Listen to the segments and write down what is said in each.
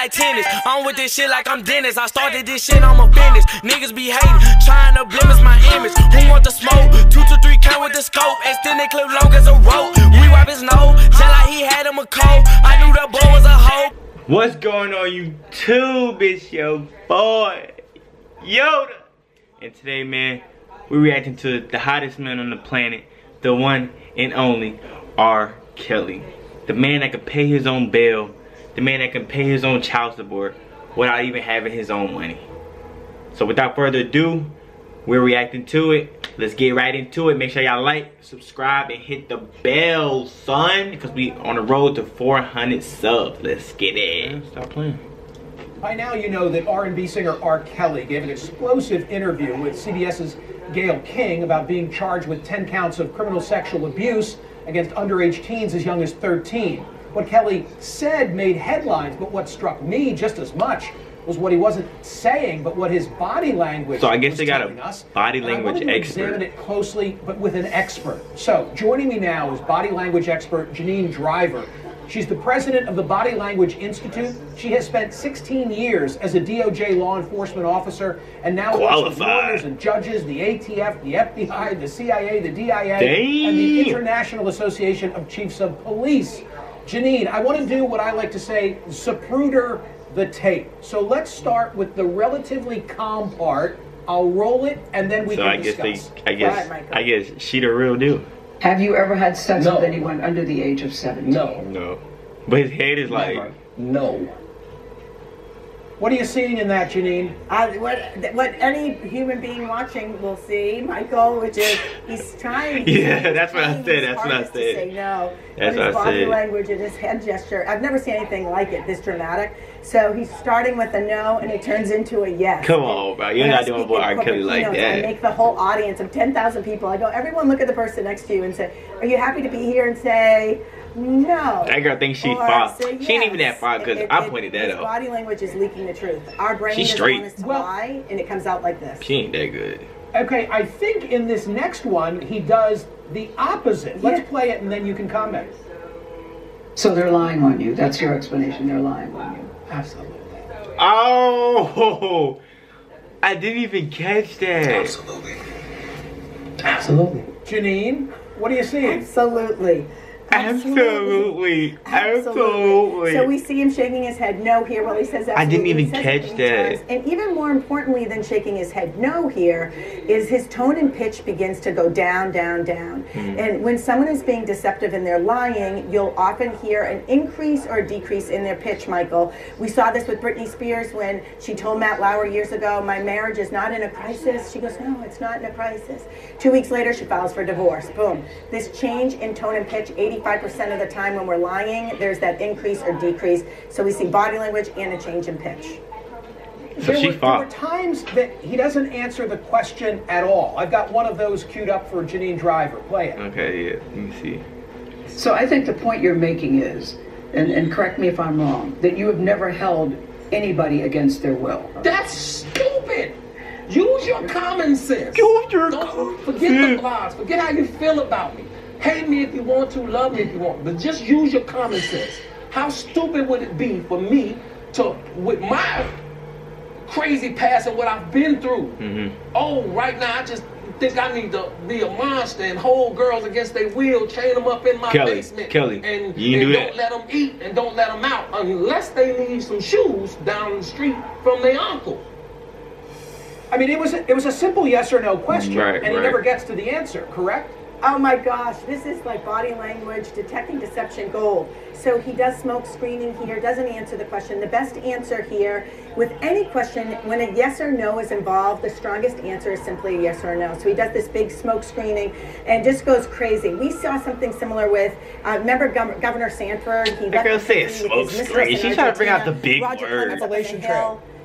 like tennis. I'm with this shit like I'm Dennis. I started this shit, I'm a business. Niggas be hating, trying to blemish my image. Who want the smoke? 2 to 3 count with the scope. Extended clip long as a rope. We wipe his nose, just like he had him a cold. I knew that boy was a hoe. What's going on YouTube? It's your boy Yoda. And today, man, we're reacting to the hottest man on the planet, the one and only R. Kelly. The man that can pay his own bail, the man that can pay his own child support without even having his own money. So without further ado, we're reacting to it. Let's get right into it. Make sure y'all like, subscribe, and hit the bell, son, because we on the road to 400 subs. Let's get it. Stop playing. By now you know that R&B singer R. Kelly gave an explosive interview with CBS's Gayle King about being charged with 10 counts of criminal sexual abuse against underage teens as young as 13. What Kelly said made headlines, but what struck me just as much was what he wasn't saying, but what his body language was telling us. So I guess they got a body language expert. I wanted to examine it closely, but with an expert. So joining me now is body language expert Janine Driver. She's the president of the Body Language Institute. She has spent 16 years as a DOJ law enforcement officer and now works with lawyers and judges, the ATF, the FBI, the CIA, the DIA, and the International Association of Chiefs of Police. Janine, I want to do what I like to say, Zapruder the tape. So let's start with the relatively calm part. I'll roll it and then we can discuss. I guess she the real deal. Have you ever had sex with anyone under the age of 17? No. But his head is like... No. What are you seeing in that, Janine? What any human being watching will see, Michael, which is he's trying. Yeah, that's what I said. That's what I said. To say no. That's what his body language and his head gesture. I've never seen anything like it this dramatic. So he's starting with a no, and it turns into a yes. Come on, bro. You're not doing boy R. Kelly like that. I make the whole audience of 10,000 people. I go, everyone, look at the person next to you and say, "Are you happy to be here?" And say, no. That girl thinks she's far. Yes. She ain't even that far because I pointed that out. Body language is leaking the truth. Our brain doesn't want us to lie, and it comes out like this. She ain't that good. Okay, I think in this next one he does the opposite. Let's play it and then you can comment. So they're lying on you. That's your explanation. They're lying on you. Absolutely. Oh, I didn't even catch that. Absolutely. Absolutely. Janine, what are you seeing? Absolutely. Absolutely. So we see him shaking his head no here while he says absolutely. I didn't even catch that. And even more importantly than shaking his head no here is his tone and pitch begins to go down, down, down. And when someone is being deceptive and they're lying, you'll often hear an increase or decrease in their pitch, Michael. We saw this with Britney Spears when she told Matt Lauer years ago, "My marriage is not in a crisis." She goes, "No, it's not in a crisis." 2 weeks later, she files for divorce. Boom. This change in tone and pitch, 85% of the time when we're lying, there's that increase or decrease. So we see body language and a change in pitch. There were times that he doesn't answer the question at all. I've got one of those queued up for Janine Driver. Play it. Okay, yeah. Let me see. So I think the point you're making is, and correct me if I'm wrong, that you have never held anybody against their will. That's stupid. Use your common sense. Forget the blogs. Forget how you feel about me. Hate me if you want to, love me if you want, but just use your common sense. How stupid would it be for me to, with my crazy past and what I've been through, oh, right now I just think I need to be a monster and hold girls against their will, chain them up in my basement, and don't let them eat and don't let them out unless they need some shoes down the street from their uncle. I mean, it was a simple yes or no question, and he never gets to the answer, correct? Oh my gosh, this is like body language, detecting deception gold. So he does smoke screening here, doesn't answer the question. The best answer here, with any question, when a yes or no is involved, the strongest answer is simply a yes or no. So he does this big smoke screening and just goes crazy. We saw something similar with, remember Governor Sanford? He that girl said smoke screen. She's trying to bring out the big word.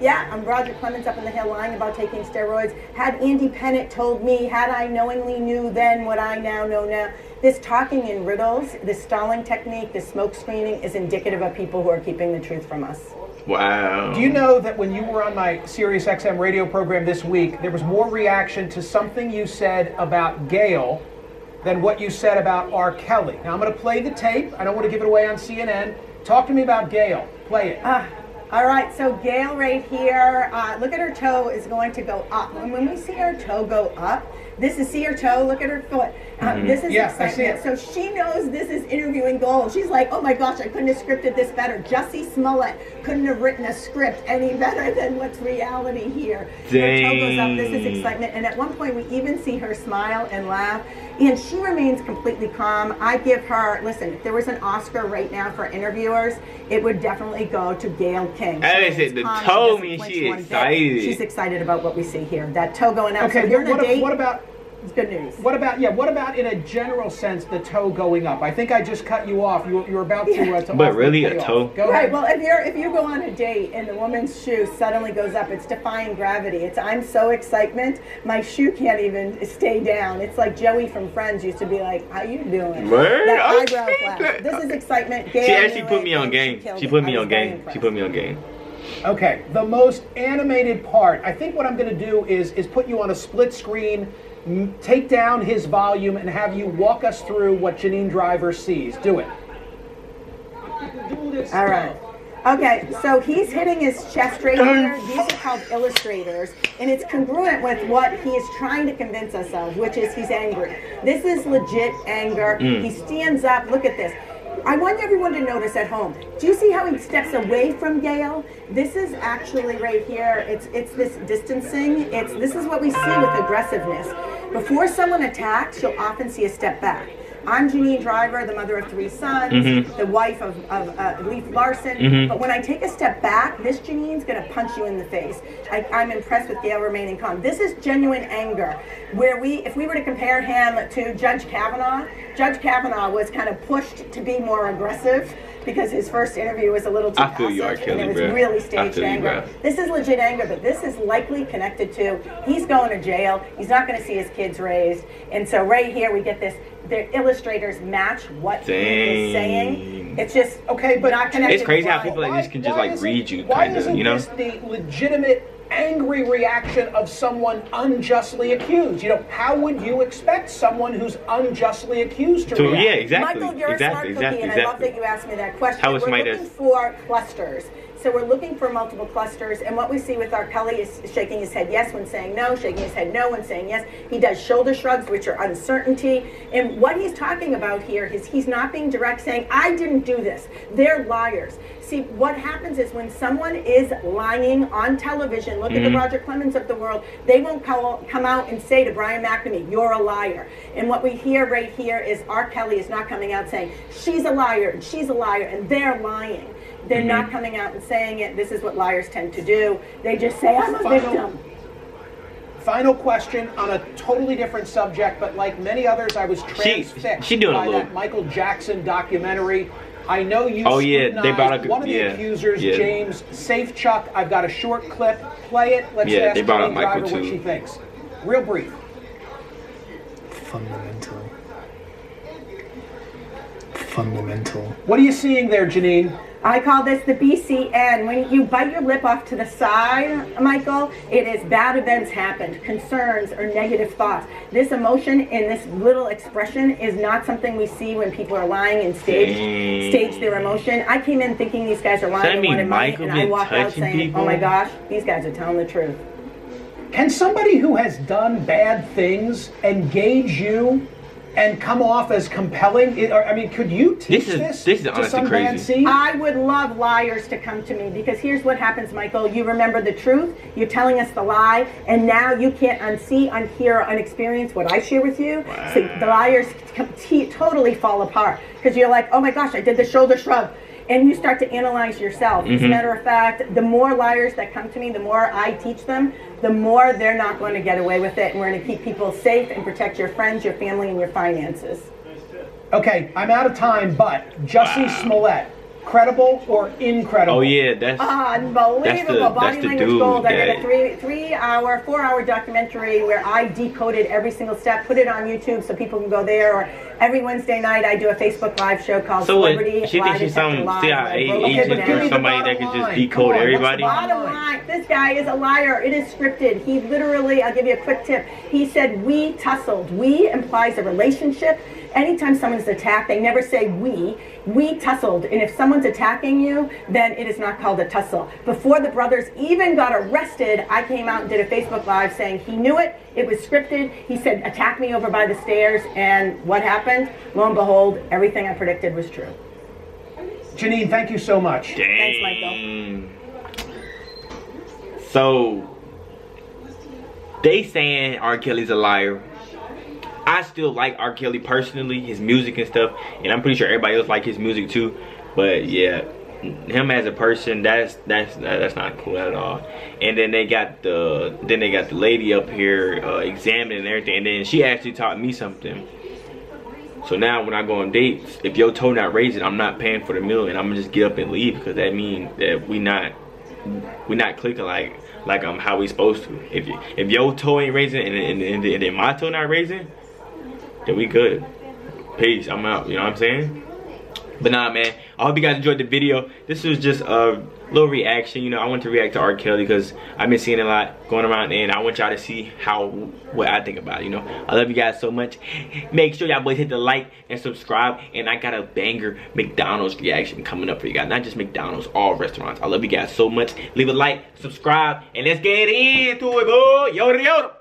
Yeah, I'm Roger Clemens up in the Hill lying about taking steroids. Had Andy Pennant told me, had I knowingly knew then what I now know now. This talking in riddles, this stalling technique, this smoke screening is indicative of people who are keeping the truth from us. Wow. Do you know that when you were on my Sirius XM radio program this week, there was more reaction to something you said about Gayle than what you said about R. Kelly? Now I'm going to play the tape. I don't want to give it away on CNN. Talk to me about Gayle. Play it. All right, so Gail right here, look at her toe is going to go up. And when we see her toe go up, see her toe, look at her foot. This is excitement. So she knows this is interviewing gold. She's like, oh my gosh, I couldn't have scripted this better. Jussie Smollett couldn't have written a script any better than what's reality here. Her toe goes up, this is excitement. And at one point we even see her smile and laugh. And she remains completely calm. I give her, listen, if there was an Oscar right now for interviewers, it would definitely go to Gail King. The toe means she excited. She's excited about what we see here. That toe going up. Okay, so you're on a date. What about... It's good news. What about in a general sense the toe going up? I think I just cut you off. You were about to but really a toe? Go right. ahead. Well, if you go on a date and the woman's shoe suddenly goes up, it's defying gravity. It's I'm so excitement, my shoe can't even stay down. It's like Joey from Friends used to be like, "How you doing?" Word? That eyebrow flash. This is excitement. Gail she actually put me on game. She put me on game. Okay, the most animated part. I think what I'm going to do is put you on a split screen, take down his volume, and have you walk us through what Janine Driver sees. Do it. All right. Okay, so he's hitting his chest right here. These are called illustrators, and it's congruent with what he is trying to convince us of, which is he's angry. This is legit anger. He stands up. Look at this. I want everyone to notice at home. Do you see how he steps away from Gail? This is actually right here. It's this distancing. This is what we see with aggressiveness. Before someone attacks, you'll often see a step back. I'm Janine Driver, the mother of 3 sons, the wife of Leif Larson. But when I take a step back, this Janine's going to punch you in the face. I'm impressed with Gail remaining calm. This is genuine anger. Where if we were to compare him to Judge Kavanaugh was kind of pushed to be more aggressive because his first interview was a little too passive, and it was really staged anger. This is legit anger, but this is likely connected to he's going to jail. He's not going to see his kids raised, and so right here we get this. The illustrators match what he is saying. It's just okay, but not connected. It's crazy how people like this can just like read you, kind of, you know. Why isn't this the legitimate angry reaction of someone unjustly accused? You know, how would you expect someone who's unjustly accused to react? Yeah, exactly. Michael, you're a smart cookie, and I love that you asked me that question. How is we're looking for clusters. So we're looking for multiple clusters, and what we see with RKELLY is shaking his head yes when saying no, shaking his head no when saying yes. He does shoulder shrugs, which are uncertainty. And what he's talking about here is he's not being direct, saying, I didn't do this. They're liars. See, what happens is when someone is lying on television, look at the Roger Clemens of the world, they won't come out and say to Brian McNamee, you're a liar. And what we hear right here is RKELLY is not coming out saying, she's a liar, and they're lying. They're not coming out and saying it. This is what liars tend to do. They just say, I'm a victim. Final question on a totally different subject, but like many others, I was transfixed by that Michael Jackson documentary. I know you scrutinized one of the accusers, James Safechuck. I've got a short clip. Play it. Let's ask Janine Driver what she thinks. Real brief. Fundamental. What are you seeing there, Janine? I call this the BCN. When you bite your lip off to the side, Michael, it is bad events happened, concerns or negative thoughts. This emotion in this little expression is not something we see when people are lying and stage their emotion. I came in thinking these guys are lying and wanted money, and I walk out saying, oh my gosh, these guys are telling the truth. Can somebody who has done bad things engage you and come off as compelling? I mean, could you teach this to some bad scene? I would love liars to come to me, because here's what happens, Michael. You remember the truth, you're telling us the lie, and now you can't unsee, unhear, unexperience what I share with you. Wow. So the liars totally fall apart, because you're like, oh my gosh, I did the shoulder shrug. And you start to analyze yourself. As a matter of fact, the more liars that come to me, the more I teach them, the more they're not going to get away with it. And we're going to keep people safe and protect your friends, your family, and your finances. Okay, I'm out of time, but Jussie Smollett, credible or incredible? Oh yeah, that's unbelievable. Body language gold. I did a 4-hour documentary where I decoded every single step, put it on YouTube so people can go there. Or every Wednesday night I do a Facebook live show called Celebrity. She thinks she's some CIA agent or somebody that can just decode everybody. Bottom line, this this guy is a liar. It is scripted. He literally, I'll give you a quick tip. He said, we tussled. We implies a relationship. Anytime someone's attacked, they never say we. We tussled. And if someone's attacking you, then it is not called a tussle. Before the brothers even got arrested, I came out and did a Facebook Live saying he knew it. It was scripted. He said, attack me over by the stairs. And what happened? Lo and behold, everything I predicted was true. Janine, thank you so much. Thanks, Michael. So, they saying R. Kelly's a liar. I still like R. Kelly personally, his music and stuff, and I'm pretty sure everybody else like his music too. But yeah, him as a person, that's not cool at all. And then they got the lady up here examining and everything, and then she actually taught me something. So now when I go on dates, if your toe not raising, I'm not paying for the meal, and I'm gonna just get up and leave, because that means that we not clicking like how we supposed to. If your toe ain't raising and then my toe not raising, then we good. Peace, I'm out, you know what I'm saying? But nah, man, I hope you guys enjoyed the video. This was just a little reaction. You know, I want to react to R. Kelly because I've been seeing a lot going around, and I want y'all to see what I think about it, you know. I love you guys so much. Make sure y'all boys hit the like and subscribe, and I got a banger McDonald's reaction coming up for you guys. Not just McDonald's, all restaurants. I love you guys so much. Leave a like, subscribe, and let's get into it, boy. Yoda, yoda.